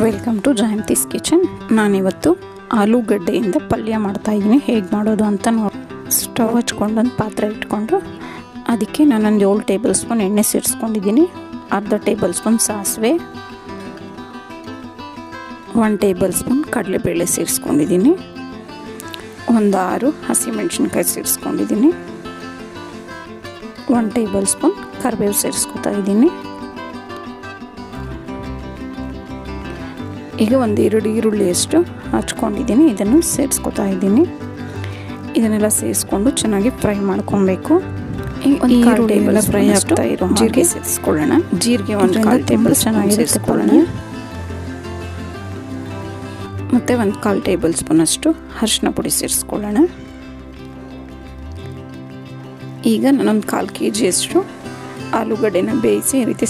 Welcome to Jayanthi's kitchen. ನಾನಿವತ್ತು ಆಲೂಗಡ್ಡೆಯಿಂದ ಪಲ್ಯ ಮಾಡ್ತಾಯಿದ್ದೀನಿ. ಹೇಗೆ ಮಾಡೋದು ಅಂತ ಸ್ಟವ್ ಹಚ್ಕೊಂಡು ಒಂದು ಪಾತ್ರೆ ಇಟ್ಕೊಂಡು ಅದಕ್ಕೆ ನಾನೊಂದು 7 ಟೇಬಲ್ ಸ್ಪೂನ್ ಎಣ್ಣೆ ಸೇರಿಸ್ಕೊಂಡಿದ್ದೀನಿ. ಅರ್ಧ ಟೇಬಲ್ ಸ್ಪೂನ್ ಸಾಸಿವೆ, 1 ಟೇಬಲ್ ಸ್ಪೂನ್ ಕಡಲೆಬೇಳೆ ಸೇರಿಸ್ಕೊಂಡಿದ್ದೀನಿ, ಒಂದು 6 ಹಸಿಮೆಣಸಿನ್ಕಾಯಿ ಸೇರಿಸ್ಕೊಂಡಿದ್ದೀನಿ, 1 ಟೇಬಲ್ ಸ್ಪೂನ್ ಕರಿಬೇವು ಸೇರಿಸ್ಕೊತಾ ಇದ್ದೀನಿ. ಈಗ 1-2 ಈರುಳ್ಳಿಯಷ್ಟು ಹಚ್ಕೊಂಡಿದ್ದೀನಿ, ಇದನ್ನು ಸೇರಿಸ್ಕೊತಾ ಇದ್ದೀನಿ. ಇದನ್ನೆಲ್ಲ ಸೇರಿಸ್ಕೊಂಡು ಚೆನ್ನಾಗಿ ಫ್ರೈ ಮಾಡ್ಕೊಬೇಕು. ಈ ಈರುಳ್ಳಿ ಎಲ್ಲ ಫ್ರೈ ಆಗ್ತಾ ಇರೋ ಜೀರಿಗೆ ಸೇರಿಸ್ಕೊಳ್ಳೋಣ. ಜೀರಿಗೆ 1/4 ಟೇಬಲ್ ಚೆನ್ನಾಗಿ ಸೇರಿಸ್ಕೊಳ್ಳೋಣ. ಮತ್ತು 1/4 ಟೇಬಲ್ ಸ್ಪೂನ್ ಅಷ್ಟು ಅರಿಶಿನ ಪುಡಿ ಸೇರಿಸ್ಕೊಳ್ಳೋಣ. ಈಗ ನಾನೊಂದು 1/4 kg ಆಲೂಗಡ್ಡೆನ ಬೇಯಿಸಿ ಈ ರೀತಿ